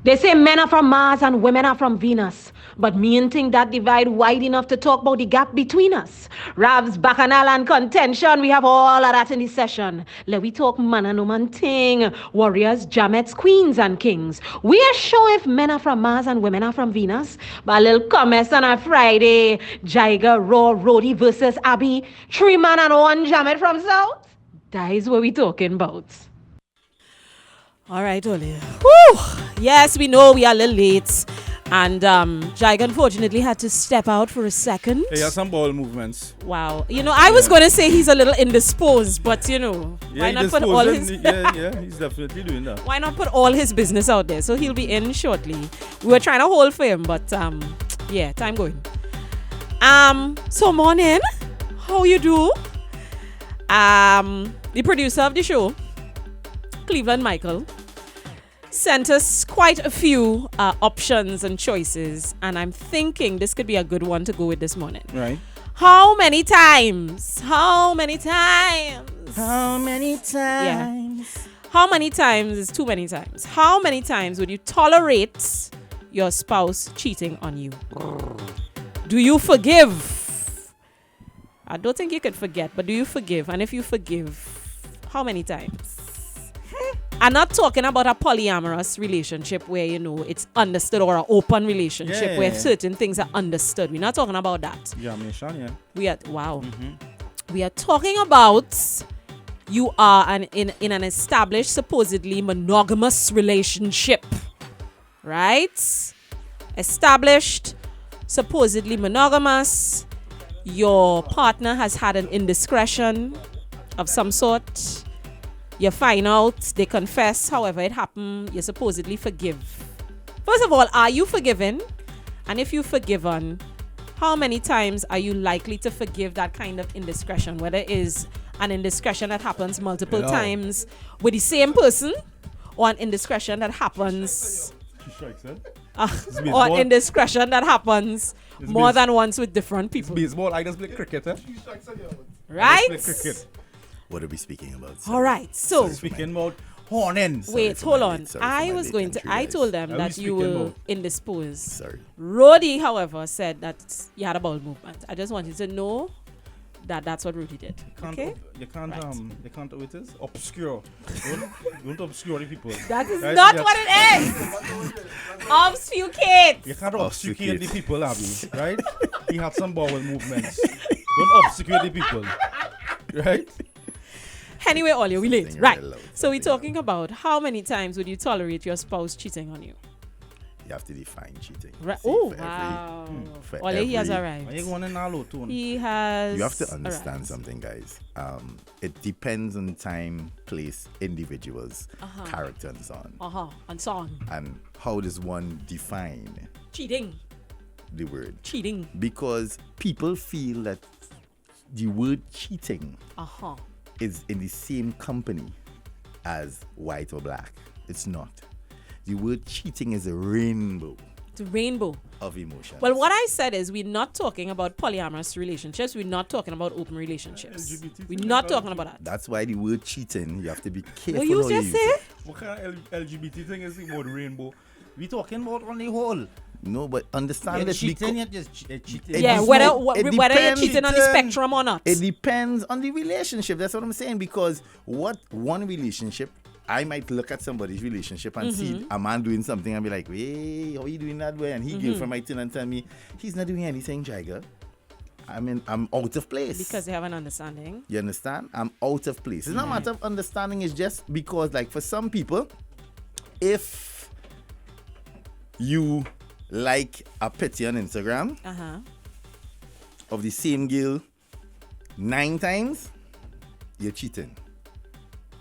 They say men are from Mars and women are from Venus. But me and think that divide wide enough to talk about the gap between us. Ravs, bacchanal and contention, we have all of that in this session. Let we talk man and woman thing. Warriors, jamets, queens and kings. We are sure if men are from Mars and women are from Venus. But a little comments on a Friday. Jaiga, Raw, Rody versus Abby. 3 man and 1 jamet from South. That is what we talking about. All right, Oli. Woo! Yes, we know we are a little late. And Jaiga unfortunately had to step out for a second. He has some ball movements. Wow. I was going to say he's a little indisposed, but why not put all his... yeah, he's definitely doing that. Why not put all his business out there? So he'll be in shortly. We were trying to hold for him, but time going. So morning, how you do? The producer of the show, Cleveland Michael, sent us quite a few options and choices, and I'm thinking this could be a good one to go with this morning. Right. How many times? How many times? How many times? Yeah. How many times is too many times? How many times would you tolerate your spouse cheating on you? Do you forgive? I don't think you could forget, but do you forgive? And if you forgive, how many times? I'm not talking about a polyamorous relationship where, it's understood, or an open relationship where certain things are understood. We're not talking about that. Yeah, yeah. We are talking about you are in an established, supposedly monogamous relationship. Right? Established, supposedly monogamous. Your partner has had an indiscretion of some sort. You find out, they confess, however it happened, you supposedly forgive. First of all, are you forgiven? And if you've forgiven, how many times are you likely to forgive that kind of indiscretion? Whether it is an indiscretion that happens multiple times with the same person, or an indiscretion that happens... or an indiscretion that happens more than once with different people. Baseball, I just play cricket, Right? What are we speaking about? All right, so speaking about horning. Wait, hold on. I told them that you were indisposed. Sorry. Rudy, however, said that you had a bowel movement. I just wanted to know that that's what Rudy did. You can't do it is obscure. Don't obscure the people. That is not what it is. Obfuscate. You can't obfuscate the people, Abby. Right? He had some bowel movements. Don't obscure the people. Right? Anyway, Ollie, we late. Right. So we're talking about how many times would you tolerate your spouse cheating on you? You have to define cheating. Right. Oh, wow. Ollie, he has arrived. He has. You have to understand something, guys. It depends on time, place, individuals, character, and so on. And so on. And how does one define cheating? The word cheating. Because people feel that the word cheating is in the same company as white or black. It's not. The word cheating is a rainbow. It's a rainbow of emotions. Well, what I said is we're not talking about polyamorous relationships. We're not talking about open relationships. We're not talking about that. That's why the word cheating, you have to be careful. What you just say? What kind of LGBT thing is the word rainbow? We talking about on the whole. No, but understand that cheating. Whether you're cheating on the spectrum or not. It depends on the relationship. That's what I'm saying. Because what one relationship, I might look at somebody's relationship and see a man doing something and be like, hey, how are you doing that way? And he girlfriend might turn and tell me, he's not doing anything, Jaiga. I mean, I'm out of place. Because they have an understanding. You understand? I'm out of place. It's not a matter of understanding. It's just because, like, for some people, if you like a picture on Instagram of the same girl 9 times, you're cheating.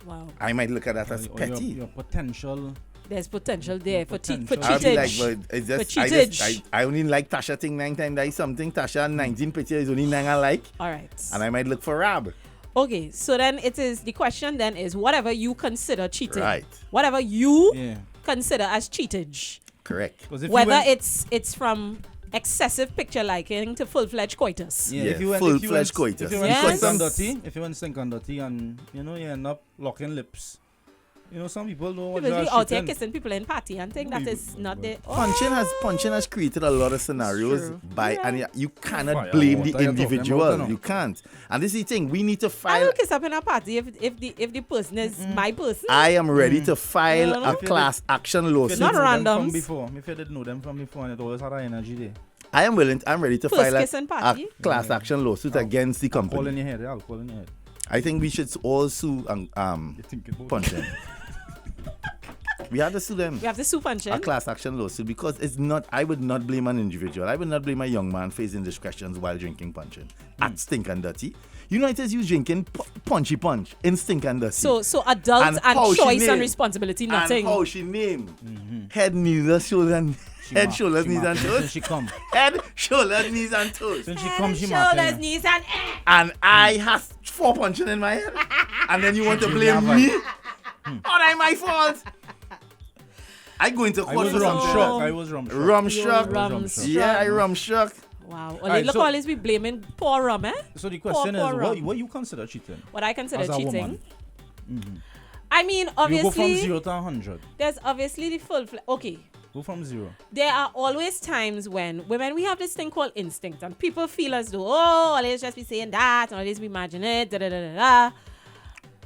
Wow. I might look at that as petty. Your potential. There's potential there for cheatage. I'll be like, but it's just, I only like Tasha thing 9 times. That is something. Tasha 19 picture is only 9 I like. All right. And I might look for Rab. Okay, so then the question then is whatever you consider cheating. Right. Whatever you consider as cheatage. Correct. Whether it's from excessive picture liking to full-fledged coitus. Yeah, full-fledged coitus. If you want sink and dirty and you end up locking lips, You know, some people don't want People be to out here kissing people in party and think that is not the... Punching has created a lot of scenarios true. and you cannot Fire blame water the you're talking individual. about, you know. You can't. And this is the thing. We need to I file. will kiss up in a party if the person is my person. I am ready to file No, no. a class action If lawsuit. you Not didn't know them randoms. from before, if you didn't know them from before, and it always had that energy there. I'm ready to First file kiss and party. a class action lawsuit against the Call in company. your head, alcohol in your head. I think we should all sue You think about Punching. We have to sue them. We have to sue Punching. A class action lawsuit because it's not. I would not blame an individual. I would not blame a young man facing indiscretions while drinking punching at Stink and Dirty. You know, it is you drinking punchy punch in Stink and Dirty. So adults And and how she choice and named- responsibility, nothing. And how she named head, knees, shoulders, head, shoulders, knees, and Since toes. she come. Head, shoulders, knees, and toes. Since she Head come, and she shoulders, mark. knees, and And I have 4 punching in my head. And then you want to blame Yeah, me? Or am my fault? I go into I court was for rum something. shock. I was rum shock. Rum You shock. rum Yeah, I struck. rum shock. Wow. Alright, Look, so- always be blaming poor rum, eh? So the question is, Poor rum. what you consider cheating? What I consider As a cheating. woman. I mean, You go from obviously, 0 to 100. there's obviously the okay. Go from 0. There are always times when women, we have this thing called instinct, and people feel as though, oh, always just be saying that, and always be imagining it, da da da da da.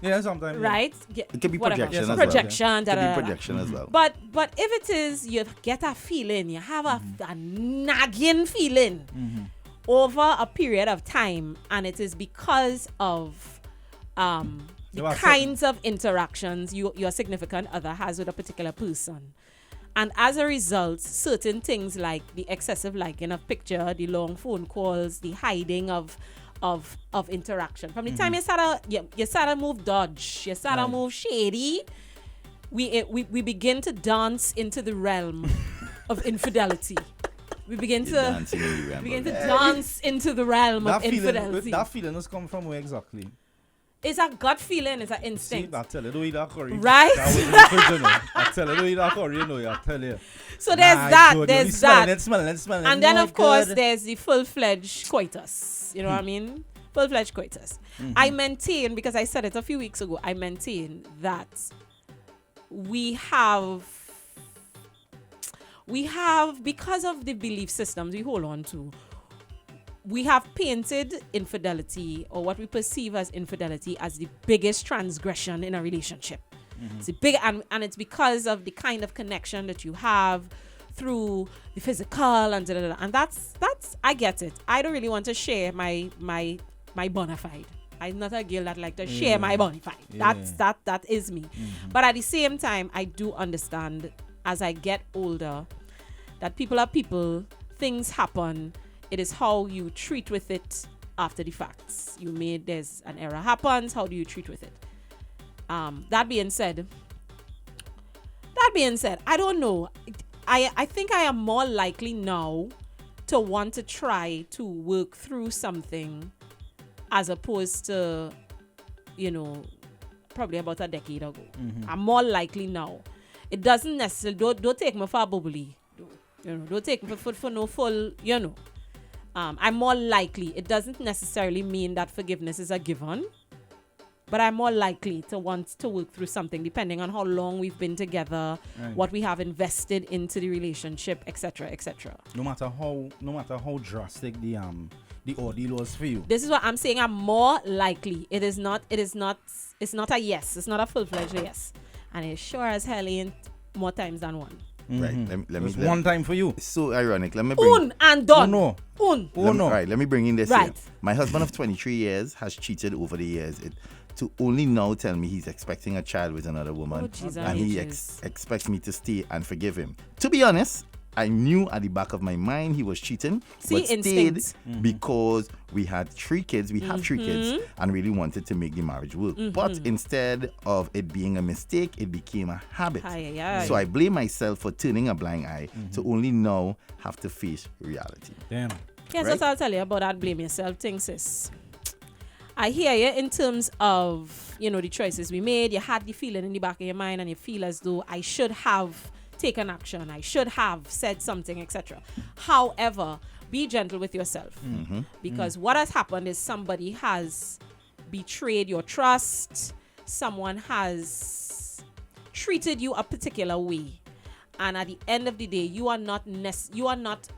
Yeah, sometimes. yeah. Right? Yeah, It could be whatever. projection Yes, as well. Projection, da It da could da be da. projection as well. But if it is, you get a feeling, you have a nagging feeling over a period of time, and it is because of the There are kinds of interactions your significant other has with a particular person. And as a result, certain things like the excessive liking of picture, the long phone calls, the hiding of interaction. From the time you start to move dodge, you start to Right. move shady, we begin to dance into the realm of infidelity. We begin to Dancing in the realm begin of to it. dance into the realm of infidelity. That feeling has come from where exactly? It's a gut feeling, it's an See, instinct. I tell you, don't eat that curry. Right? That was in the fridge, you know. I tell you, don't eat that curry, you know. I tell you. So there's My that, God, there's you smell that. it, smell it, smell it. And then No of course good. there's the full-fledged coitus. You know what I mean? Full-fledged coitus. I maintain, because I said it a few weeks ago, I maintain that we have, because of the belief systems we hold on to, we have painted infidelity, or what we perceive as infidelity, as the biggest transgression in a relationship. It's a big, and it's because of the kind of connection that you have through the physical and da, da, da. And that's I get it. I don't really want to share my bona fide. I'm not a girl that like to share my bona fide. That is me. But at the same time, I do understand as I get older that people are people, things happen. It is how you treat with it after the facts. There's an error happens. How do you treat with it? That being said, I don't know. I think I am more likely now to want to try to work through something as opposed to, probably about a decade ago. I'm more likely now. It doesn't necessarily, don't take me for a bubbly. Don't take me for no full, I'm more likely. It doesn't necessarily mean that forgiveness is a given, but I'm more likely to want to work through something depending on how long we've been together, Right. what we have invested into the relationship, etc., etc. No matter how drastic the ordeal was for you. This is what I'm saying. I'm more likely. It's not a yes. It's not a full-fledged yes. And it sure as hell ain't more times than one. Right. Let me. It's one time for you. It's so ironic. Let me bring. Un and done. Oh, no. Un. Oh no. Right. Let me bring in this. Right. Here. My husband of 23 years has cheated over the years. To only now tell me he's expecting a child with another woman, Oh, jeez, and he ages. expects me to stay and forgive him. To be honest, I knew at the back of my mind he was cheating, See, but stayed instincts. because we had 3 kids. We have 3 kids, and really wanted to make the marriage work. But instead of it being a mistake, it became a habit. Aye, aye. So I blame myself for turning a blind eye to only now have to face reality. Damn. Here's Right? what I'll tell you about that blame yourself thing, sis. I hear you in terms of, the choices we made. You had the feeling in the back of your mind and you feel as though I should have taken action. I should have said something, etc. However, be gentle with yourself. Because what has happened is somebody has betrayed your trust. Someone has treated you a particular way. And at the end of the day, you are not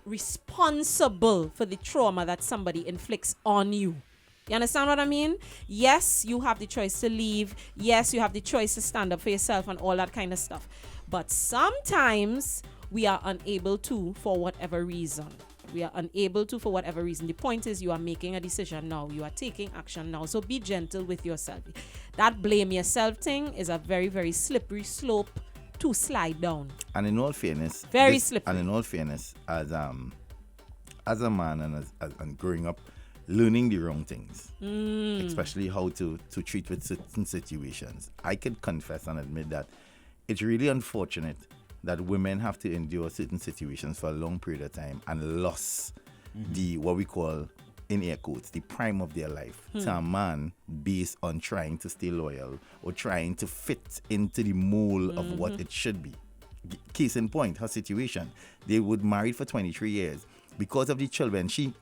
responsible for the trauma that somebody inflicts on you. You understand what I mean? Yes, you have the choice to leave. Yes, you have the choice to stand up for yourself and all that kind of stuff. But sometimes we are unable to for whatever reason. The point is, you are making a decision now. You are taking action now. So be gentle with yourself. That blame yourself thing is a very, very slippery slope to slide down. And in all fairness, slippery. And in all fairness, as a man and growing up, learning the wrong things, especially how to treat with certain situations, I could confess and admit that it's really unfortunate that women have to endure certain situations for a long period of time and lost the, what we call, in air quotes, the prime of their life to a man based on trying to stay loyal or trying to fit into the mold of what it should be. Case in point, her situation. They were married for 23 years. Because of the children, she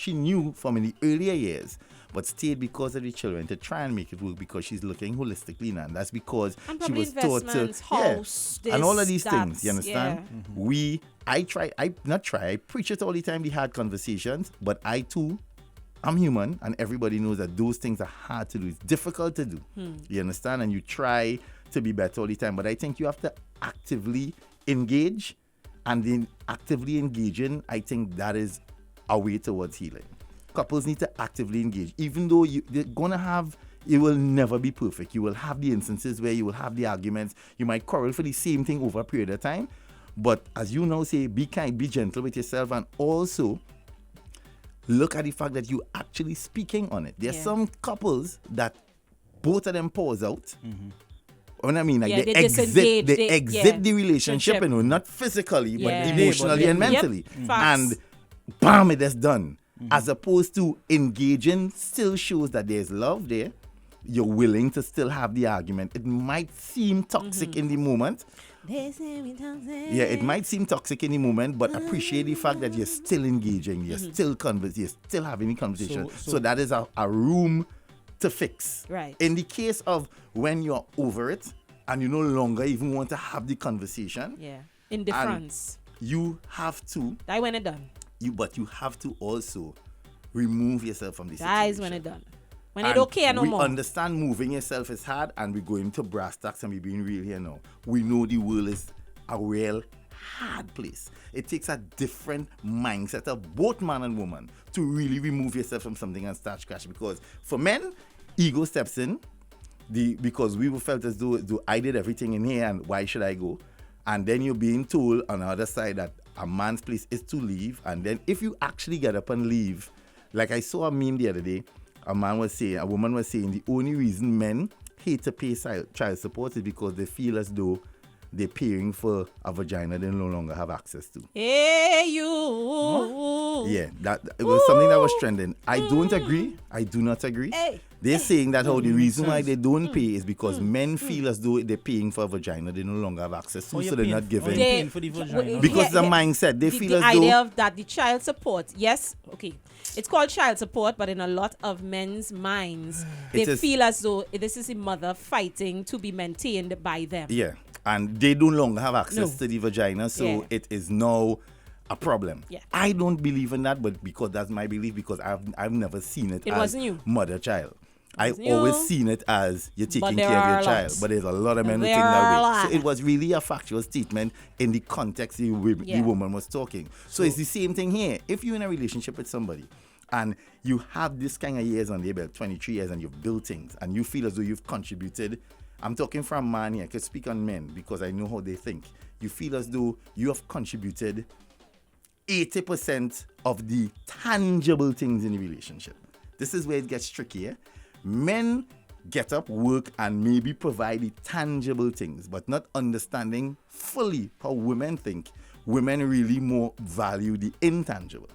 knew from in the earlier years, but stayed because of the children to try and make it work because she's looking holistically now. And that's because she was taught to, house, and all of these things, you understand? Yeah. I preach it all the time, the hard conversations, but I too, I'm human, and everybody knows that those things are hard to do. It's difficult to do. You understand? And you try to be better all the time, but I think you have to actively engage. And in actively engaging, I think that is a way towards healing. Couples need to actively engage. Even though they're going to have, it will never be perfect. You will have the instances where you will have the arguments. You might quarrel for the same thing over a period of time. But as you now say, be kind, be gentle with yourself, and also look at the fact that you're actually speaking on it. There's some couples that both of them pause out. What I mean, like they exit the relationship, not physically, but emotionally and mentally. And bam, it is done. As opposed to engaging still shows that there's love there. You're willing to still have the argument. It might seem toxic in the moment. Yeah, it might seem toxic in the moment, but appreciate the fact that you're still engaging, you're still you're still having the conversation. So that is a room to fix. Right. In the case of when you're over it and you no longer even want to have the conversation. Yeah. Indifference. You have to. That when it done. But you have to also remove yourself from the situation. That is when it done. When it okay no more. We understand moving yourself is hard, and we're going to brass tacks and we're being real here now. We know the world is a real hard place. It takes a different mindset of both man and woman to really remove yourself from something and start scratch. Because for men, ego steps in. Because we felt as though I did everything in here and why should I go? And then you're being told on the other side that a man's place is to leave. And then if you actually get up and leave, like I saw a meme the other day, a woman was saying the only reason men hate to pay child support is because they feel as though they're paying for a vagina they no longer have access to. Hey, you. Huh? Yeah, it was something that was trending. I don't agree. I do not agree. Hey. They're saying that the reason why they don't pay is because men feel as though they're paying for a vagina they no longer have access to, so they're not giving. Paying for the vagina. Because the mindset, they feel as though... The idea of that the child support, yes, okay. It's called child support, but in a lot of men's minds, they feel as though this is a mother fighting to be maintained by them. Yeah, and they no longer have access to the vagina, so it is now a problem. Yeah. I don't believe in that, but because that's my belief, because I've never seen it as mother-child. I've always seen it as you're taking care of your child, but there's a lot of men who think that way. So it was really a factual statement in the context the woman was talking. So it's the same thing here. If you're in a relationship with somebody and you have this kind of years on your belt, 23 years, and you've built things, and you feel as though you've contributed, I'm talking from man here, I can speak on men because I know how they think. You feel as though you have contributed 80% of the tangible things in the relationship. This is where it gets trickier. Men get up, work, and maybe provide the tangible things, but not understanding fully how women think. Women really more value the intangible.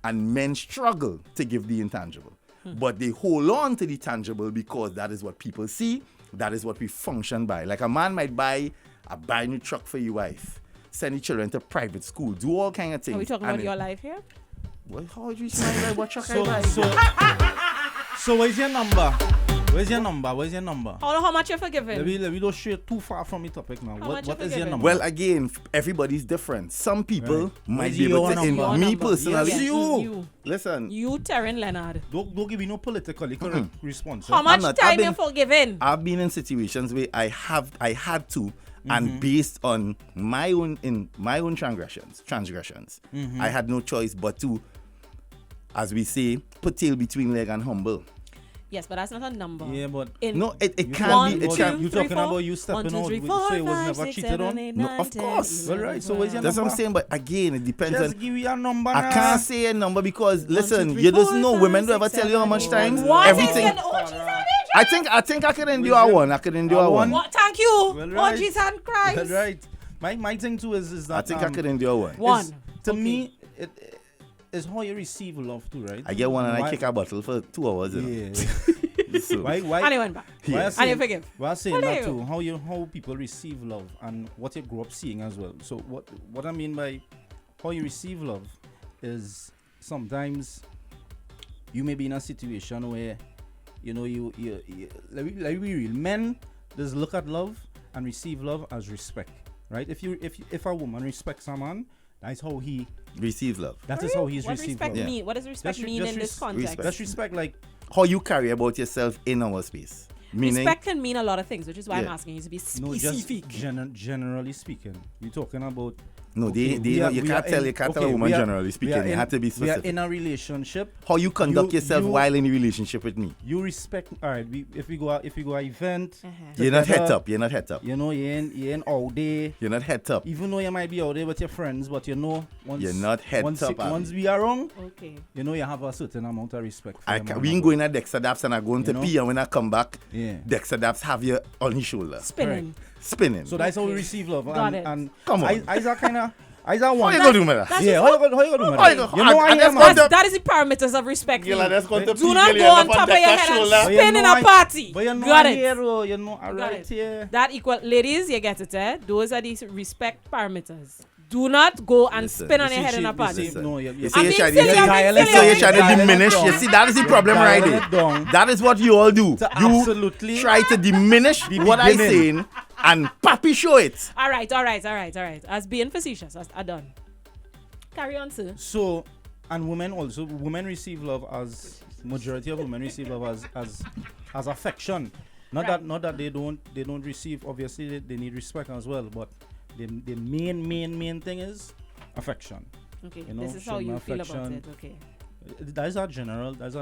And men struggle to give the intangible. But they hold on to the tangible because that is what people see. That is what we function by. Like a man might buy a brand new truck for your wife, send your children to private school, do all kind of things. Are we talking about your life here? Well, how do you say what truck I buy? So what is your number? Where's your number? Where's your number? How much you forgiving? Let me not stray too far from the topic now. How What much you is your forgiving? number? Well, again, everybody's different. Some people Right. might Where's be able your to. number? Your Me number. personally, Yes, you. listen. You, Terran Leonard. Don't give me no politically correct response. How much not- time I've you been- forgiving? I've been in situations where I had to, and based on my own transgressions, I had no choice but to, as we say, put tail between leg and humble. Yes, but that's not a number. Yeah, but In No, it you can One, be. It two, can. you three, talking four. about you 1, stepping 2, out 3, with- 4, so it was 5, never 6, cheated 7, on? 8, No, 9, of 10, course. 11, Well, right, so where's your 12. That's what I'm number? saying. But again, it depends Just on. give me a number I now. can't say a number because listen, 3, you just 4, know 5, women don't ever 6, tell you how much 7, time. 8, 9, Everything. 10. Oh, she's on I think I can endure one. I can endure one? one. What? Thank you. Well, Oh, right. Jesus Christ. Well, right. My thing too is that I think I could endure one. One. to Okay. me it is how you receive love too, right? I get one and I Why- kick a bottle for 2 hours. You know? Yeah. So, why And he went back. why I And saying- you forgive. Why I saying Well, that there too? How people receive love and what you grow up seeing as well. So what I mean by how you receive love is sometimes you may be in a situation where you know you let me be real. Men just look at love and receive love as respect, right? If a woman respects a man, that's how he receive love. that is how he's What received respect love. mean? What does respect Just re- mean just in this res- context? respect. That's respect, like How you carry about yourself in our space. Meaning, Respect can mean a lot of things, which is why I'm Yeah. asking you to be no, just specific. generally speaking, you're talking about. no, okay, they we are- you we can't are tell in- you can't tell okay, a woman we are- generally we are speaking. You in- have to be We are specific. in a relationship. How you conduct You- yourself you- while in a relationship with me. You respect. All right. If we go out, an event, You're not head together, up. You're not head up. You know, you ain't all day. You're not head up. Even though you might be out there with your friends, but you know, once You're not head once, up, Abby. once we are wrong, Okay. you know, you have a certain amount of respect. For I your can, man we can and go in at Dexter Daps and I go into You know? pee and when I come back, Yeah. Dexter Daps have you on his shoulder. Spinning. Spinning. So that's how we Okay. receive love. Got and, it. and Come on. I kind of. I How one. you gonna do, man? That's Yeah, just how you gonna do, man? How you gonna- You know, I and that's am. what the- that is the parameters of respect. Girl, that's going to Do pee, not girl, go you on end up top of your Dexter's head and shoulder. But you spin in know a party. But you know, Got I'm it. here, you know, Got right it. here. That equal, ladies, you get it, eh? Those are the respect parameters. Do not go and Listen, spin on You your see, head in a you party. see, Listen. no, You you see, I'm you're being trying silly, I'm being to silly, I'm trying to being diminish. silly. You see, that is the problem right dialing it there. down. That is what you all do. To You absolutely try to diminish what I beginning. saying and papi show it. All right. As being facetious, as I done. Carry on, sir. So, and women also, women receive love as majority of women receive love as affection. Not Right. that they don't receive. Obviously, they need respect as well. But the main thing is affection. Okay, You know, this is how showing you feel about affection. it. Okay. That is our general This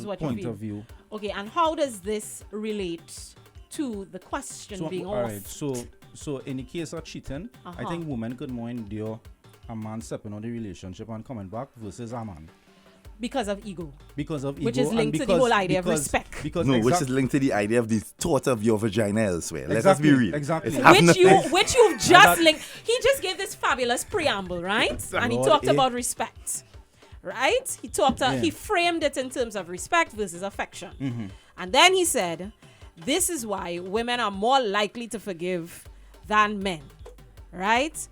is what you point feel. of view. Okay, and how does this relate to the question So, being all asked? right. So in the case of cheating, I Uh-huh. think women could more endure a man stepping on the relationship and coming back versus a man Because of ego. because of Which ego is and linked to the because- whole idea of because- respect. Because No, which exact- is linked to the idea of the thought of your vagina elsewhere. Let us Exactly, be real. exactly. It has Which nothing- you've just that- linked. He just gave this fabulous preamble, right? And he Lord, talked eh? about respect, right? He talked. Yeah. He framed it in terms of respect versus affection, Mm-hmm. and then he said, "This is why women are more likely to forgive than men, right?"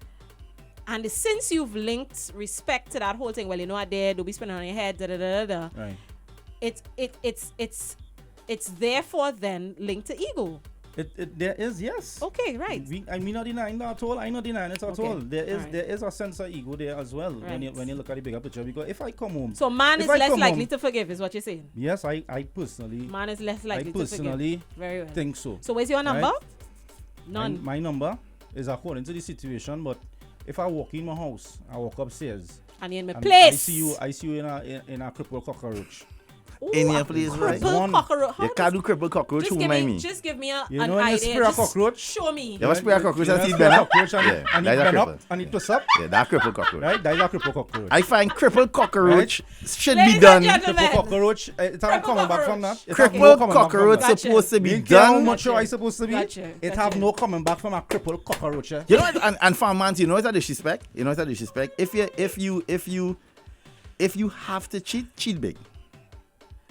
And since you've linked respect to that whole thing, well, you know what, there, don't be spinning on your head, da da da da. da. Right. It's therefore then linked to ego. There is, yes. Okay, right. I'm not denying that at all. I'm not denying it at Okay, all. alright. There is a sense of ego there as well Right. when you look at the bigger picture. Because if I come home, So man If is I less come likely home- to forgive, is what you're saying. yes, I personally, Man is less likely to personally forgive. Very well. think so. So where's your number? Right. None. My number is according to the situation, but if I walk in my house, I walk upstairs. And you're in my and place. I see you in a crippled cockroach. Ooh, in your a place, right? crippled One. cockroach. How You can't do cripple cockroach. just Who give mind me, me? just give me an You know when you idea. spray a Just cockroach? show me. You ever spray a cockroach and see it spray a bend up? cockroach and, Yeah, and it that's a bend up cripple. and it twist up. Yeah, that cripple cockroach. Right? That is a crippled cockroach. I find crippled cockroach should Ladies be and done. gentlemen, Crippled cockroach. It's not Crippled coming back from that. cockroach. It have no Crippled coming back from cockroach that. Gotcha. supposed to be You care how done. much Gotcha. I supposed to be? Gotcha. It Gotcha. have no coming back from a crippled cockroach. Eh? You know what? And for a man, you know what that disrespect? You know what that disrespect? If you have to cheat big.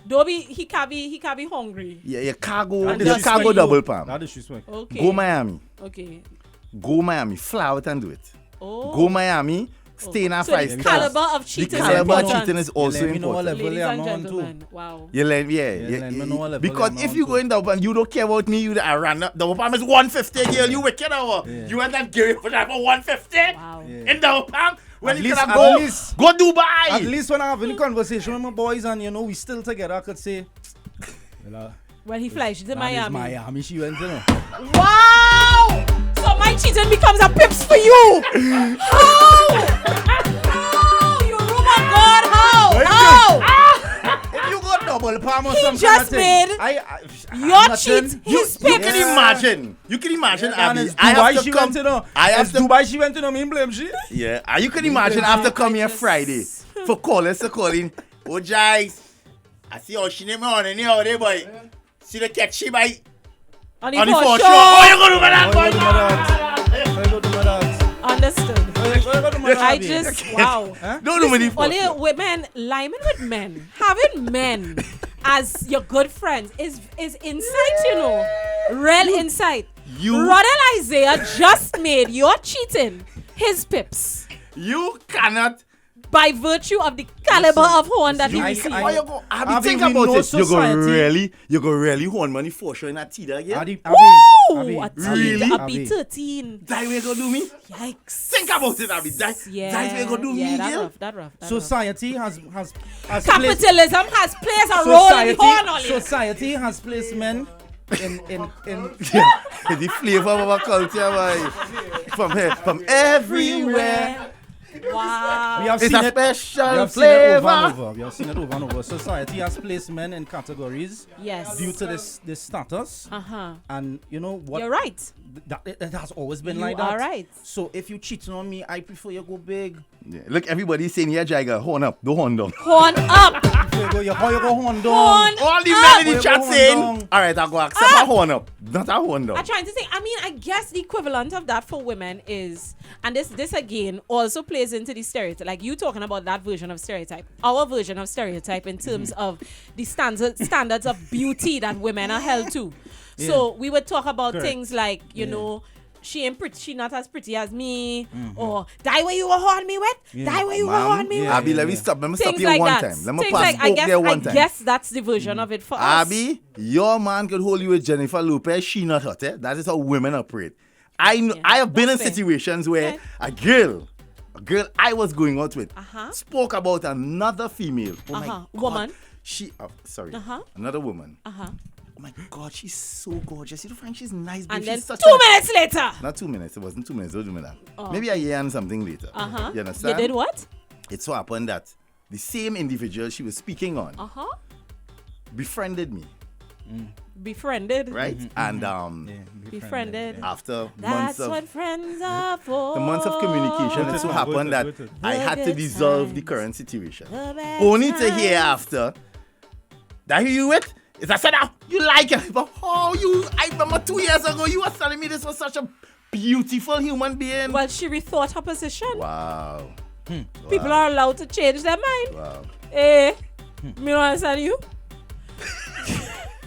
don't be, he can be hungry. Yeah, your cargo, That your disrespect cargo you. double palm. That is respect. Okay. Go Miami. Okay. Go Miami. Fly out and do it. Oh. Go Miami. stay in a So the 5 caliber stars. of cheating The is caliber of important. cheating is also let me know what important. level Ladies I'm and on too. gentlemen, wow. You let, let me know what level because I'm if on you to. go in the and you don't care about me, you I ran up. The palm is 150, girl. You wicked hour. Yeah. You want that girl for that for 150 Wow. Yeah. in the palm. When At you least- can at go, least- go Dubai. At least when I have any conversation with my boys and we still together, I could say, well, Well, he flies to that is Miami. Miami. She went, Wow! So my cheating becomes a pips for you. How? You rumor God, how? If you got double palm or He something, just made Your nothing. cheat, You, his you pips. can imagine. You can imagine, Yeah, Abby. it's I have Dubai to she come. went to know. I have It's to. Dubai she went to know. Me blame she. Yeah, you can imagine after come here just- Friday for callers to call in. Oh, Jais, I see how she name on anyhow, there, boy. See the catch she by On on the the for show. sure. Oh, you gonna do that, Why you boy? go to my Why you go to my dogs? Understood. Why you go to my I dogs? just, wow. Huh? Don't do me for Only sure. women, liming with men, having men as your good friends is insight, you know. Real insight. you- Rodel Isaiah just made your cheating his pips You cannot. by virtue of the caliber of horn that he I- received. Why you go? Abby, Abby, think we about know it. society. You go really horn money for sure in that tea again. Adi, Woo! Abby, A Abby, Really? a Abby. B13. That way you go do me? Yikes. Think about it, Abby. That way you go do me, that girl? rough, that rough. Society has placed Capitalism has played a role in the horn only. society has placed men in The flavor of our culture, boy. From here, from everywhere. Wow. we have It's seen a it. We special have seen it over and flavor. over. We have seen it over and over. Society has placed men in categories Yes. due to this status. Uh-huh. And you know what? You're right. It has always been You like that. are right. So if you cheating on me, I prefer you go big. Yeah, look, everybody's saying here, Jaiga, horn up, don't horn down. Horn up. How you go horn down? Horn All the up. men in the chat Horn saying, down. all right, I'll go accept a horn up, not a horn down. I'm trying to say, I guess the equivalent of that for women is, and this again also plays into the stereotype. Like you talking about that version of stereotype. Our version of stereotype in terms of the standards of beauty that women are held to. So we would talk about Correct. things like, you know, she ain't pretty, she not as pretty as me, or die where you were horn me with, die where you were horn me with. Abby, let me stop. Let me stop Things you like one that. time. Let me Things pass like, both there one I time. guess that's the version of it for us. Abby, your man could hold you with Jennifer Lopez. She not hot. Eh? That is how women operate. I know. Yeah, I have been in that's fair. situations where Okay. a girl I was going out with, Uh-huh. spoke about another female. Oh my Uh-huh. God. Woman. She, sorry, Uh-huh. another woman. Uh-huh. Oh my God, she's so gorgeous. You don't find she's nice, babe. And then She's such 2 minutes later. Not 2 minutes. It wasn't 2 minutes. Don't do me that. Oh. Maybe a year and something later. Uh-huh. You understand? You did what? It so happened that the same individual she was speaking on Uh-huh. befriended me, Befriended. right? And Befriended. after That's months of what friends are for. the months of communication, it so Good, happened good, that good. I had to Good dissolve the times. current situation. The bad Only to hear times. after that who you with? Is I said, you like it, but I remember 2 years ago you were telling me this was such a beautiful human being. Well, she rethought her position. Wow. People are allowed to change their mind. Wow. Eh? Me don't understand you.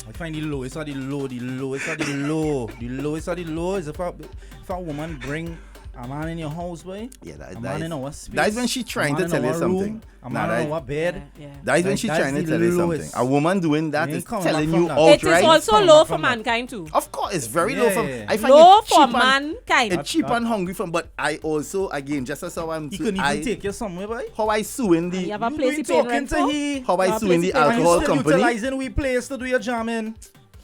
I find the lowest of the low, the lowest of the low. The lowest of the low is if a woman bring a man in your house, boy. Yeah, A man in our space. that's when she's trying a to man tell in you our something. room, a Nah, man in that- our bed. Yeah. That is when Like, she's that's trying to the tell you lowest. something. A woman doing that You is ain't coming telling back you from that. It is outright. also Come low back for from that. mankind too. Of course, it's very low Yeah, for. yeah, yeah. I find Low it for cheap and, mankind. it's cheap and hungry from. But I also, again, just as how I'm, He couldn't even take you somewhere, boy. how I sue in You have the, a place We you pay talking rent to for? he. how I You have sue in the place to pay And you alcohol still company. utilizing we place to do your jamming.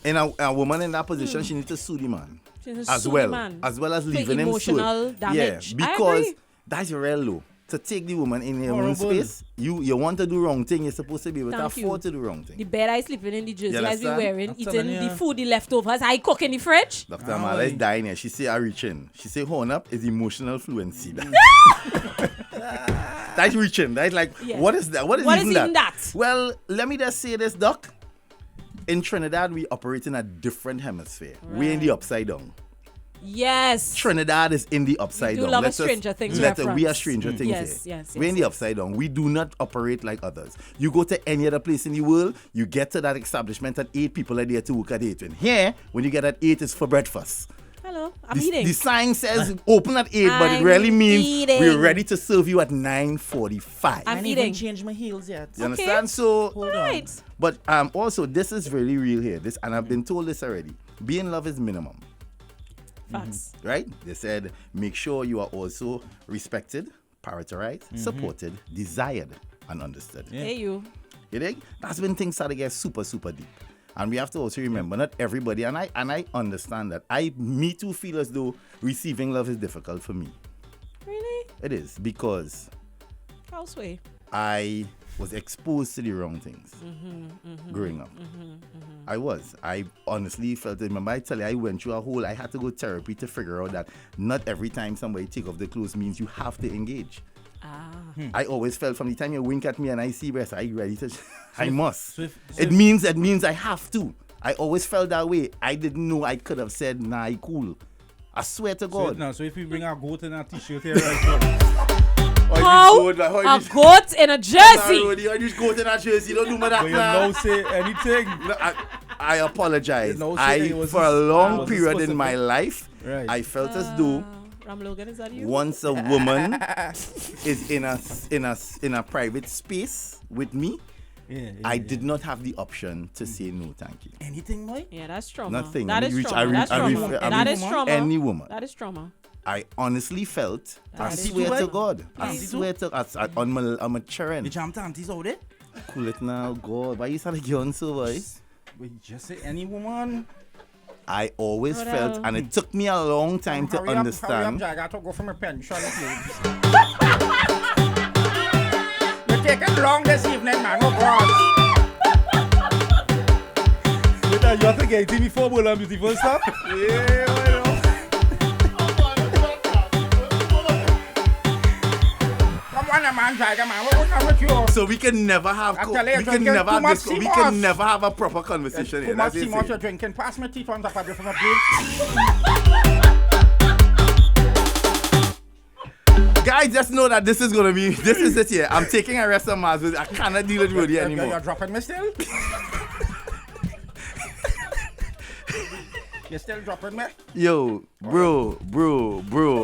And a woman in that position, she needs to sue the man She's a as sue well, man. as well as For leaving him emotional sued. damage. Yeah, I because agree. that's real low. To take the woman in your own Horrible. space, you want to do wrong thing. You're supposed to be able to Thank you. afford to do wrong The thing. bed I sleeping in, the jersey You I be understand? wearing, I'm eating telling the you. food, the leftovers I cook in the fridge. Dr. Ah, Amala is boy. dying here. She say I reaching. She say horn up is emotional fluency. That's reaching. That's like Yeah. what is that? What is What even is even that? Well, let me just say this, Doc. In Trinidad, we operate in a different hemisphere. We're in the Right. upside down. Yes. Trinidad is in the upside do down. love a Let's just- Stranger Things we are reference. Stranger Things Yes, here. yes, We're in yes, the upside down. We do not operate like others. You go to any other place in the world, you get to that establishment at 8 people are there to work at 8. And here, when you get at 8, it's for breakfast. Hello, I'm The, eating. the sign says open at 8, but it really I'm means eating. we're ready to serve you at 9:45. I'm I eating. even changed my heels yet. You understand? So, Hold on. Right. but also this is really real here. This, and I've been told this already. Being love is minimum, Facts. right? They said make sure you are also respected, prioritized, supported, desired, and understood. Yeah. Hey, you. You dig? That's when things start to get super, super deep. And we have to also remember, not everybody, and I understand that. Me too feel as though receiving love is difficult for me. Really? It is, because House way. I was exposed to the wrong things growing up. I honestly felt, remember I tell you, I went through I had to go therapy to figure out that not every time somebody take off the clothes means you have to engage. I always felt from the time you wink at me and I see breasts, I ready to, I must. It means I have to. I always felt that way. I didn't know I could have said, nah, I cool. I swear to God. So if we bring our goat in our t-shirt here right now, How? A goat in a jersey. I just go to that jersey. Don't do me that. but you don't say anything. No, I apologize. No, say it was For a long was period supposed in to my be. life, Right. I felt as though Ram Logan, is that you? once a woman is in a private space with me, I did not have the option to say no, thank you. Anything, boy? Yeah, that's trauma. Nothing. That is Which trauma. That's trauma. That is trauma. Any woman. That is trauma. I honestly felt, I That is swear too to right. God, I That is swear to, I'm maturing. The jam aunties out there? Cool it now, God. Why you start again so, boy? But you just say any woman. I always But, felt, and it took me a long time to understand. Jaiga, to go for my pension, please. You're taking long this evening, man. Oh, God. You have to get it before Bola Beautiful stuff? Yeah, I know. Come on, man, Jaiga, man. What's wrong with you? So we can never have, I tell you, we you're can drinking never too have much this, we Sea can Moss. never have a proper conversation Too here. much That's Sea Moss you're it. drinking. Pass me tea on top of you from a plate. Guys, just know that this is it here. I'm taking a rest of my I cannot deal with Rudy You're anymore. dropping me still? You're still dropping me? Yo, bro,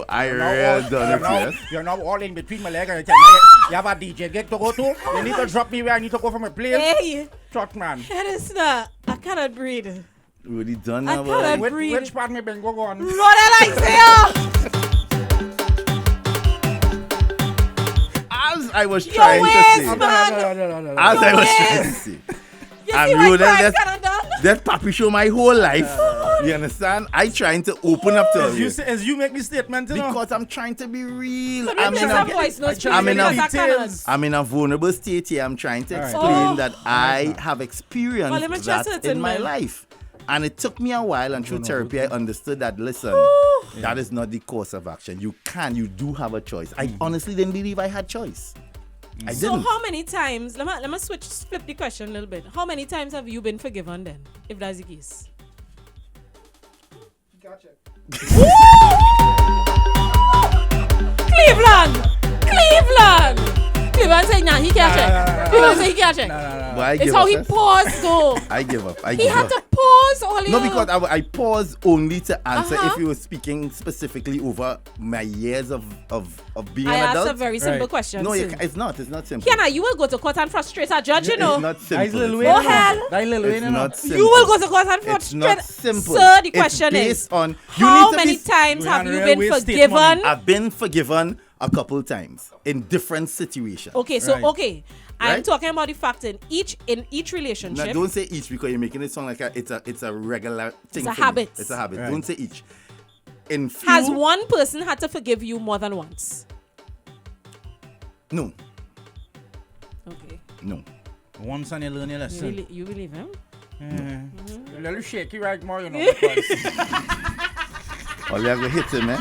I Now really all- done it, yes. You're now all in between my legs and you tell me you have a DJ gig to go to. You need to drop me where I need to go for my plane. Hey, Short man. it is not. I cannot breathe. Rudy done I now, cannot boy. breathe. Which part me been go on? Run it like say As I was Your trying to waist, say. man. As I was waist. trying to say. You And see what Rudy, crime that's- Canada done? That papi show my whole life. You understand? I trying to open up to you. As you make the statement, you know. Because I'm trying to be real. So I'm maybe in some a, voice notes I'm in a- because I cannot. I'm in a vulnerable state here. I'm trying to explain Oh. that I have experienced Well, let me just that listen, in my man. life. And it took me a while, and through therapy, I understood that, listen, that is not the course of action. You do have a choice. I honestly didn't believe I had choice. I So didn't. how many times, let me flip the question a little bit. How many times have you been forgiven then, if that's the case? Gotcha. Cleveland saying, nah, he can't check. Cleveland saying he can't check. But I It's give how up, he eh? paused though. I give up. I He give had up. to pause all No, because I paused only to answer if you were speaking specifically over my years of being I an asked adult. a very simple Right. question. No, Sid. it's not. It's not simple. Kiana, you will go to court and frustrate a judge, you know. It's not That's simple. Lil It's Wayne. Go not you know. ahead. That's Lil Wayne, It's you know. not simple. You will go to court and It's frustrate. not simple. Sir, the It's question based is, on how need to many be- times You have on you railway been state forgiven? money. I've been forgiven a couple times in different situations. Okay, so Right. okay. I'm Right? talking about the fact in each Now, relationship. don't say each because you're making it sound like it's a regular thing. It's a for me. habit. It's a habit. Right. Don't say each. In few, Has one person had to forgive you more than once? No, Okay. no. Once and you learn your lesson. You believe him? You're a little shaky right now, you know. Because Only I go hit him, eh?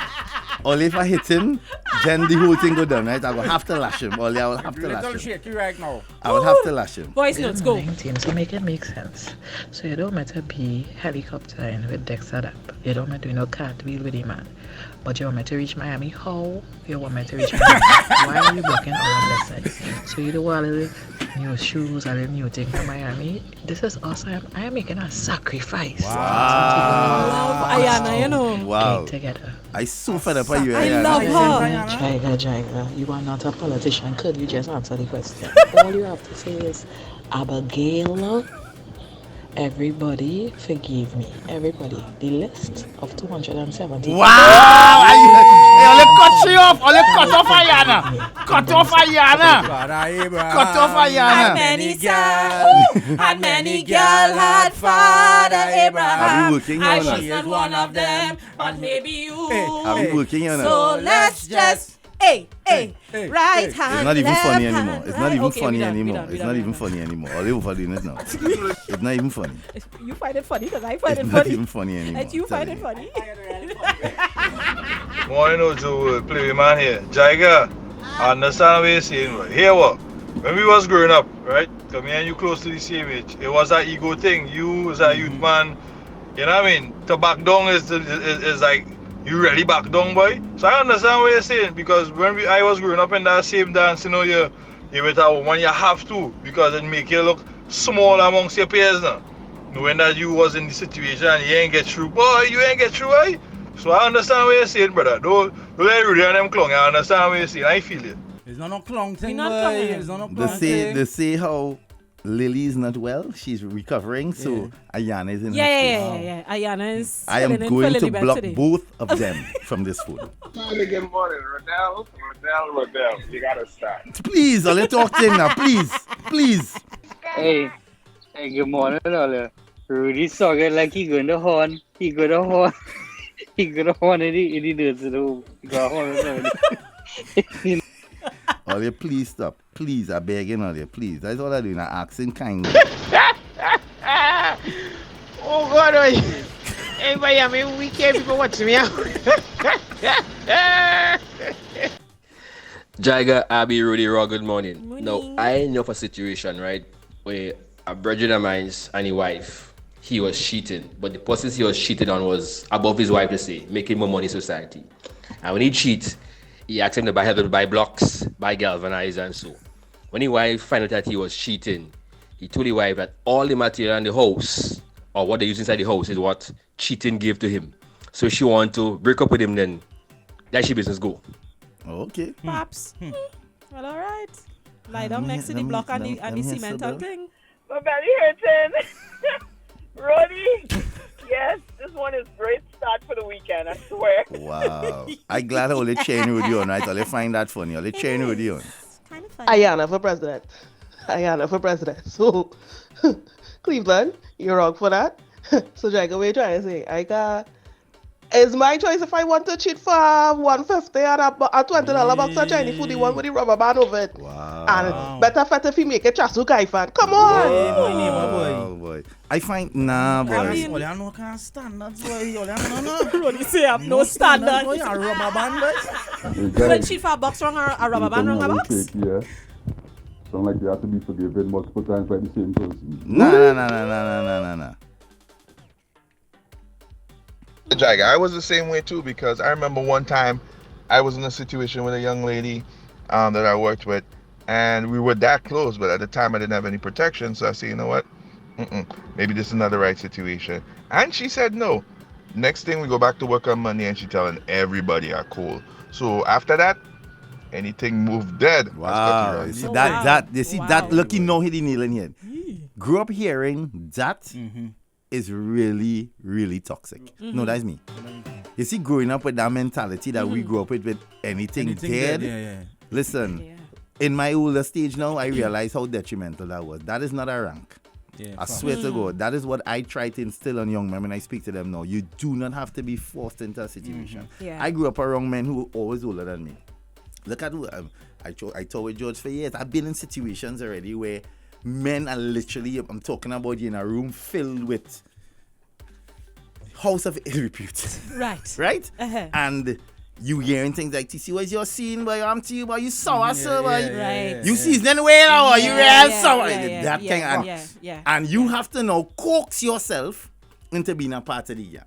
Only if I hit him, then the whole thing go down, right? I will have to lash him. Only I will have you're to a little lash him. shaky right now. I will have to lash him. Voice You're notes, go. 19, so make it make sense. So you don't matter be helicoptering with Dexter up. You don't matter no cartwheel with him, man. But you want me to reach Miami? How? You want me to reach Miami? Why are you blocking all of this side? So you do want to new shoes or the new thing from Miami. This is awesome. I am making a sacrifice. Love Ayana, you know. Wow. Get together. I so fed up with you. I Ayana. love her. Jaiga, you are not a politician. Could you just answer the question? All you have to say is, Abigail, everybody forgive me. Everybody. The list of 270. Wow! Hey, cut you off. Cut off Ayana. Cut off Ayana. Cut off Had Ayana. many sons, had many girls, had Father Abraham. Are we working here or And not? she's not one of them, but maybe you. Are we working here or not? So let's just, right hand, It's not even funny left anymore. hand, It's not right. even Okay, funny we done, anymore. we It's done, not we even done. funny anymore. All over doing it now. It's not even funny. You find it funny because I find It's it not funny. even funny anymore. And you I'm find it telling funny. Morning, Ojo, play man here. Jaiga, I understand what you're saying, right? Here what? When we was growing up, right? Because me and you close to the same age. It was that ego thing. You as a youth man, you know what I mean? To back down is like, you really back down, boy? So I understand what you're saying. Because when I was growing up in that same dance, you know, you with a woman, you have to. Because it make you look small amongst your peers now. Knowing that you was in the situation and you ain't get through. Boy, you ain't get through, boy. So I understand what you're saying, brother. Don't let Rudy and them clung. I understand what you're saying. I feel it. It's not no clong thing, not boy. clunging. It's not no They clong say thing. they say how Lily is not well. She's recovering, so Ayana is in her space. Yeah. Ayana is. I am filling in going for to Lilibet block today. both of them from this phone. Good morning, Rodell. You gotta stop. Please, all you talk thing now. Please. Hey, good morning, all. Rudy talking like he gonna horn. He gonna horn in the room. He got horn already. All you please stop. Please, I begging all you. Please. That's all I do. I'm asking kindly. Oh God, hey Miami, we can't people watch me out. Jaiga, Abby, Rudy, Raw, good morning. Morning. Now, I know of a situation, right, where a brother of mine and his wife, he was cheating, but the person he was cheating on was above his wife, to say, making more money in society. And when he cheats, he asked him to buy blocks, buy galvanizer, and so. When his wife found out that he was cheating, he told his wife that all the material in the house, or what they use inside the house, is what cheating gave to him. So she wanted to break up with him, then that she business go. Okay. Pops. Well, all right. Lie down next to the block and the cement and thing. My belly hurting. Roddy, yes, this one is great start for the weekend, I swear. Wow. I glad all the chain with you on, right? All you find that funny. All the chain with you on. Kind of funny. Ayana for president. So, Cleveland, you're wrong for that. So, Jaiga, what are you trying to say? It's my choice if I want to cheat for $150 and a $20 box of Chinese food, the one with the rubber band over it. Wow. And better fat if you make a chasu kai fan. Come on! Oh, boy. I find, nah, boy. All you know can't stand that, boy. All you know. Roddy say I have no standard. Boy, a rubber band, boy. You can cheat for a box wrong or a rubber band wrong a box? Yeah. Sound like you have to be forgiven multiple times by the same person. Nah. Jaiga, I was the same way too because I remember one time I was in a situation with a young lady that I worked with, and we were that close, but at the time I didn't have any protection, so I said, you know what, maybe this is not the right situation, and she said no. Next thing we go back to work on Monday, and she telling everybody are cool. So after that, anything moved dead. Wow. You see that lucky no hit the nail in here. Grew up hearing that is really, really toxic. No, that's me. You see, growing up with that mentality that we grew up with anything dead. Yeah. Listen, in my older stage now, I realize how detrimental that was. That is not a rank. Yeah, I swear to God, that is what I try to instill on young men when I speak to them now. You do not have to be forced into a situation. Yeah. I grew up around men who were always older than me. Look at who I told with George for years. I've been in situations already where men are literally, I'm talking about you in a room filled with house of ill repute. Right? Uh-huh. And you hearing things like, TC, what's your scene, boy? I'm to you, boy. You sour, sir, boy. Right. You seasoning well, or you real sour. That thing. Yeah. And you have to now coax yourself into being a part of the gang.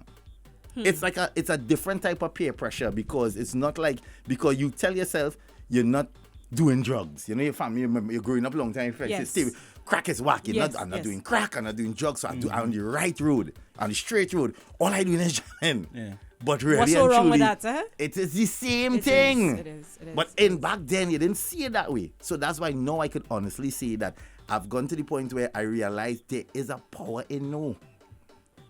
It's like it's a different type of peer pressure because it's not like, because you tell yourself you're not doing drugs. You know, your family, remember, you're growing up a long time, your friends Yes. say, crack is whack. Yes, I'm not yes. doing crack, I'm not doing drugs, so I'm on the right road, on the straight road. All I do is jamming. Yeah. But really What's so and wrong truly, with that, eh? it is the same It thing. is, it is. But in back then, you didn't see it that way. So that's why now I could honestly say that I've gone to the point where I realize there is a power in no.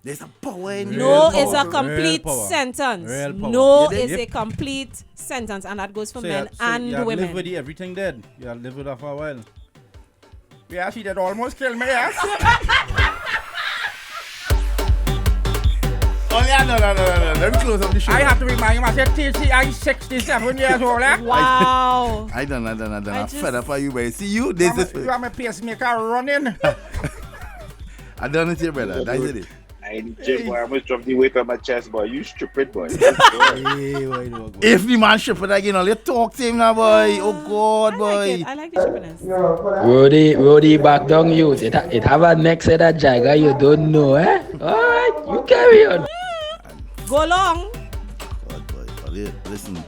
There's a power in No real is a power. complete power. sentence. Real power. No You is did- a complete sentence, and that goes for So men and you live women. with everything dead. You live with her for a while. Yeah, she did almost kill me, yes. Oh yeah, no. Let me close up the show. I have to remind you, I said, TC, I'm 67 years old, eh? Wow. I done. I'm just- fed up for you, baby. See you. This is. You have my pacemaker running. I done it here, brother. That's it. I Jim, boy, I almost dropped the weight on my chest, boy. You stupid, boy. If the man stripping again, all you talk to him now, boy. Oh God, boy. I like the chippiness. Rody, back down youth. It have a neck said that Jaiga you don't know, eh? Alright, you carry on. Go long. God, boy. Listen.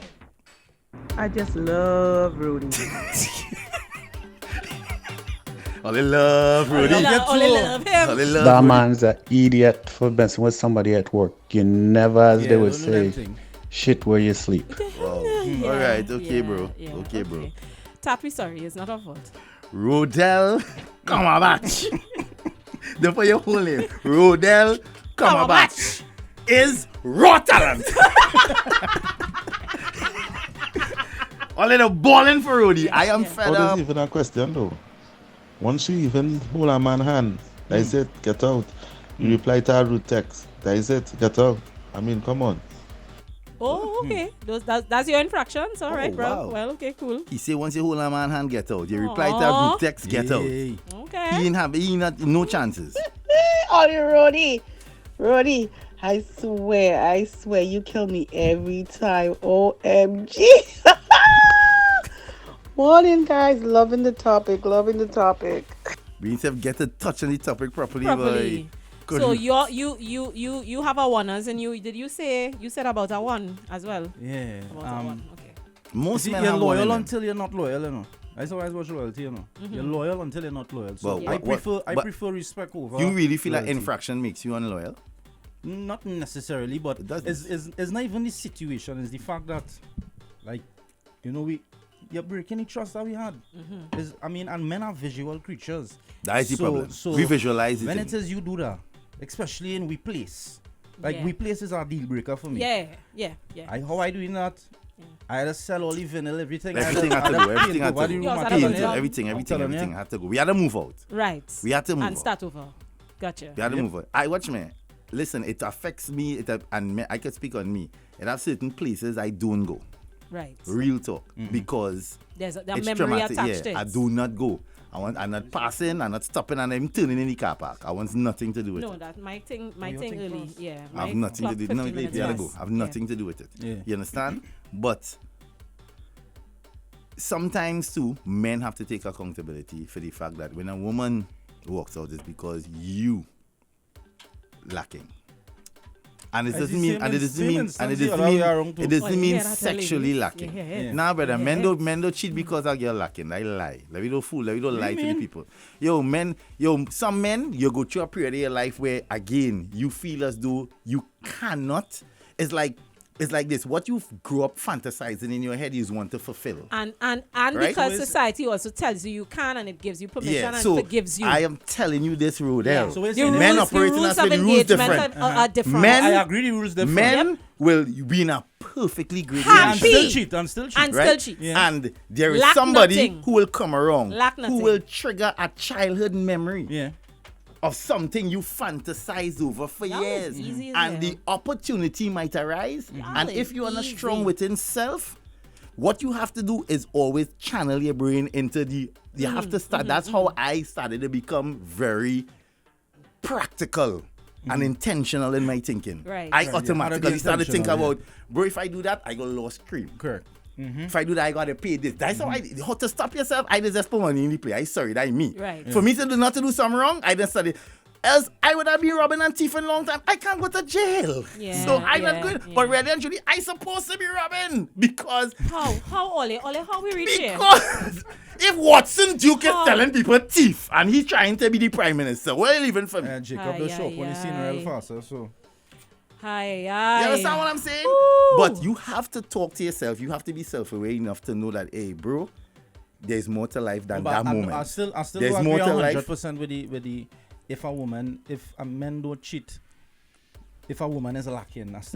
I just love Rudy. All in love, Rudy. Only love him. All in love, That Rudy. man's an idiot for messing with somebody at work. You never, as they would don't do them say, thing. shit where you sleep. Wow. Yeah, All right, okay, yeah, bro. yeah, Okay, bro. Tappy, sorry, it's not our fault. Rodel, come on back. Don't put your whole name. Rodel, come on back. Is raw talent. All in the balling for Rudy. I am fed How up. does even a question though? Once you even hold a man hand, that is it, get out. You reply to a root text, that is it, get out. I mean, come on. Oh, okay. That's your infractions. All right, bro. wow. Well, okay, cool. He say once you hold a man hand, get out. You reply to a Aw. group text, get out. Yay. Okay. He ain't not no chances. Oh, Rody, I swear, you kill me every time. OMG. Morning, guys. Loving the topic. We need to get a touch on the topic properly, Properly. boy. Good. So you have a oneers, and you said about a one as well. Yeah. About a one. Okay. Most See, men you're have one in loyal them. until you're not loyal, you know. That's always what's loyalty, you know. You're loyal until you're not loyal. So But I what- prefer respect over. You really feel like loyalty. infraction makes you unloyal? Not necessarily, but It doesn't. it's not even the situation. It's the fact that, like, you know, you're breaking the trust that we had. And men are visual creatures. That is the problem. So We visualize it. when it is you do that, especially in we place, like Yeah. we place is a deal breaker for me. Yeah. How I doing that? I just sell all the vinyl, everything. Everything had to go. Everything had to go. Yours had to Painting, go. everything had to go. We had to move out. Right. We had to move and out. start over. Gotcha. We had to move out. I watch me. Listen, it affects me. I can speak on me. It have certain places I don't go. Right. Real talk, because There's a it's memory traumatic. attached to Yeah, it. I do not go. I'm not passing. I'm not stopping, and I'm turning in the car park. I want nothing to do with No, it. that my thing your thing early. first. Yeah. I have my nothing to clock do. 15 No, minutes you gotta past. go. I have nothing to do with it. Yeah. You understand? But sometimes too, men have to take accountability for the fact that when a woman walks out, it's because you lacking. And it It's doesn't the mean, same and it in- doesn't same mean, instance and it the doesn't other mean, way around too. it doesn't Oh, you mean hear that, sexually ladies? lacking. Yeah. Nah, brother, men don't cheat because a girl lacking. I lie. Let me don't fool. Let me don't lie to the people. Some men, you go through a period of your life where again you feel as though you cannot. It's like this. What you grew up fantasizing in your head, you want to fulfill. And Right? because So it's- society also tells you can, and it gives you permission Yeah, and so forgives you. I am telling you this, Rodel. Yeah. So it's The men rules- the operating rules as of the rules engagement different. are different. Men, I agree the rules different. men will be in a perfectly great Happy. And still relationship. cheat, and still cheat. And Right? still cheat. Yeah. And there is Lack somebody nothing. who will come around Lack who nothing. will trigger a childhood memory Yeah. of something you fantasized over for That was years. easy as And hell. the opportunity might arise. And was if you are not easy. strong within self, what you have to do is always channel your brain into you have to start. That's how I started to become very practical and intentional in my thinking. Right. I Right, automatically yeah. started to think Intentional, about, bro, if I do that, I go lost cream. Correct. If I do that, I gotta pay this. That's how how to stop yourself. I just put money in the play. I sorry, that ain't me. Right. For me to do not to do something wrong, I just started. else I would have been robbing and thieving long time. I can't go to jail. Yeah, So I'm not yeah, good. yeah. But really and truly, I supposed to be robbing because How Ole, how we reach here? because if Watson Duke is telling people thief and he's trying to be the prime minister, what are you leaving for me? Jacob the shop when he seen real faster, so. Hi. You understand what I'm saying? But you have to talk to yourself. You have to be self-aware enough to know that, hey, bro, there's more to life than that moment. I still there's agree more to 100% life. with the if a man don't cheat, if a woman is lacking, No. It's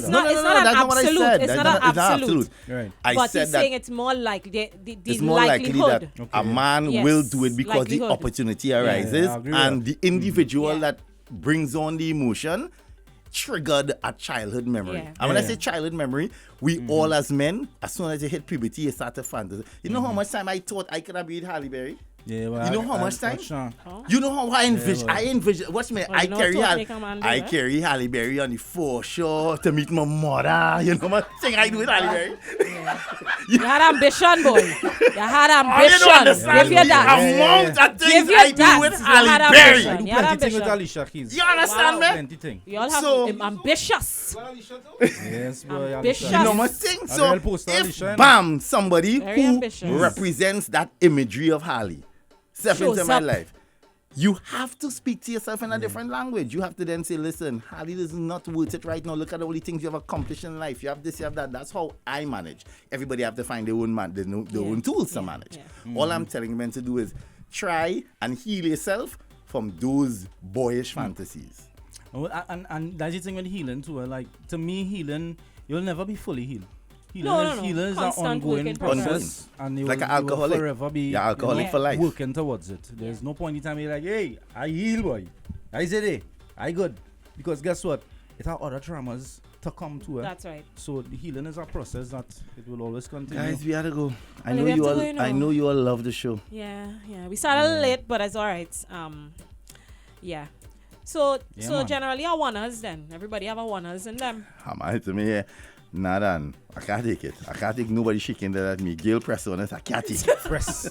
not an that's not what I absolute. said. It's That's not an not absolute. Right. I But said he's that saying it's more like the it's more likely likelihood. that a man Yes, will do it because the likelihood. opportunity arises I agree with and that. the individual that brings on the emotion triggered a childhood memory. Yeah. And when I Yeah. say childhood memory, we all as men, as soon as you hit puberty, you start to fantasize. You know how much time I thought I could have been Halle Berry? Yeah, well, You know how much time? Well. You know how I envision. Watch me. I you know carry what Halle. make a man do, I eh? carry Halle Berry on the foreshore to meet my mother. You know what thing I do with Halle Berry? You had ambition, boy. You had Oh, you ambition. don't understand Give your the that. amount of Give things your I do that. with You had Halle Berry. ambition. I do You had plenty things with ambition. Alicia Keys. You understand me? Plenty thing. You all have So- ambitious. Yes, boy. Ambitious. You know my thing? A So real poster if Alicia, bam, somebody Very who ambitious. represents that imagery of Harley step Shows into my up. life, you have to speak to yourself in a different language. You have to then say, listen, Harley, this is not worth it right now. Look at all the things you have accomplished in life. You have this, you have that. That's how I manage. Everybody have to find their own their own tools to manage. All I'm telling men to do is try and heal yourself from those boyish fantasies. And that's the thing with healing too. Like, to me, healing, you'll never be fully healed. No. Healing is an Constant ongoing work in process. progress. And you Like will, an alcoholic. You will forever be You're alcoholic for life. working towards it. There's no point in time you're like, hey, I heal, boy. I said, hey, I good. Because guess what? It has other traumas to come to it. That's right. So the healing is a process that it will always continue. Guys, we gotta go. I Well, know we have you to all. go, you know. I know you all love the show. Yeah. We started a little late, but it's all right. Yeah. So man. generally our winners then. Everybody have a winners in them. I'm out to me here. Nah, Dan. I can't take it. I can't take nobody shaking that at me. Gail press on it. I can't take it. Press.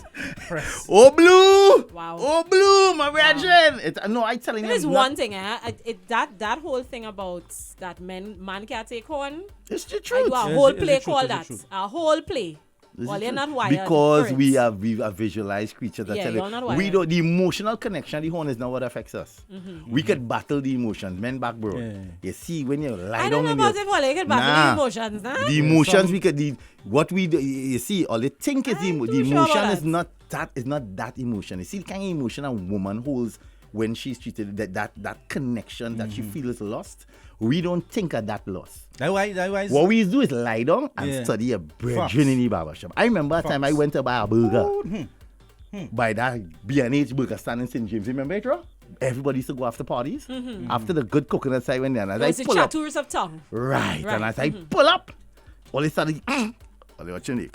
Oh, Blue! Wow. Oh, Blue, my brethren! No, I telling you. There's one thing, that whole thing about that man can't take on. It's the I truth. do a Yes, whole it's the play truth, called it's the that. truth. A whole play. This Well, is you're true. not wired Because for we it. are visualized creatures that Yeah, tell you're not we wired. don't. The emotional connection, the horn is not what affects us. We could battle the emotions, men back, bro. Yeah. You see, when you lie I down don't know in about your- it, well, you can battle Nah. the emotions, huh? The emotions we could what we do, you see, all they think is the too sure emotion about is that. not that emotion. You see the kind of emotion a woman holds when she's treated that connection that she feels lost. We don't think of that loss. That why What we do is lie down and study a Facts. brethren in the barber shop. I remember a time I went to buy a burger. By that B&H burger stand in St. James. Remember it, bro? Everybody used to go after parties. After the good coconut side went there. And as Those I are pull up, chattours of tongue. right. And as I pull up, all they started, all they watching it.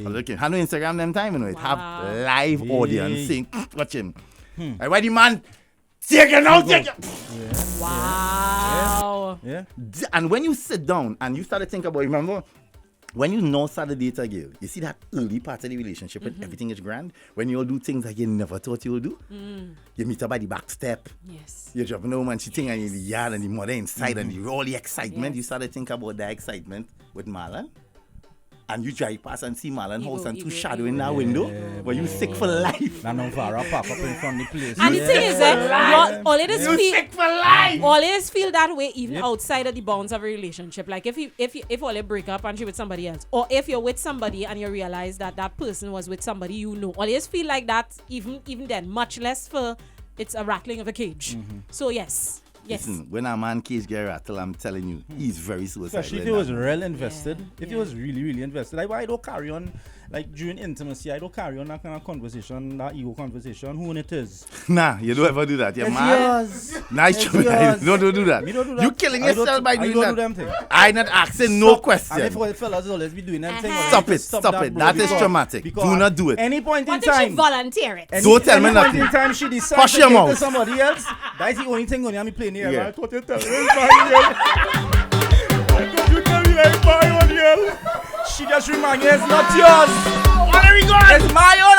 Looking. I know Instagram them time, you know, it have live audience saying, watching. Hey, why the man? Take it now, take it. Wow. Yeah. And when you sit down and you start to think about, remember, when you know start to date a girl, you see that early part of the relationship when everything is grand, when you all do things that you never thought you would do. You meet her by the back step. Yes. You're dropping home and she think in the yard and the mother inside and all the excitement. You start to think about that excitement with Marlon. And you drive past and see Marlon house and two shadow in that window. But you sick for life. Now Vara pop up in front of the place. And the thing is that all it is You feel sick for life. all it is feel that way even outside of the bounds of a relationship. Like if all break up and she with somebody else, or if you're with somebody and you realize that that person was with somebody you know, all it is feel like that even then, much less for it's a rattling of a cage. So yes. Listen, when a man cage get rattled, I'm telling you, he's very suicidal. Especially if in he was that. real invested. If he was really, really invested. Like, why don't carry on, like, during intimacy, I don't carry on that kind of conversation, that ego conversation, who it is. Nah, you don't ever do that. You're It's mad. yours. Nice It's choice. yours. No, don't do that. Me don't do that. You killing I don't- yourself by I doing don't that. do them thing. I'm not asking no question. And if all the fellas always be doing them thing, Stop it. Stop it. bro, That is because- traumatic. because Do not do it. Any point in What if she time. volunteer it? Don't tell me Any point nothing. in time she decides Hush to your date mouth. to somebody else, that's the only thing on me playing here. Yeah. I thought you tell me it's my girl. I thought you tell me like my own girl. She just remind me it's not yours. What are we going? It's my own.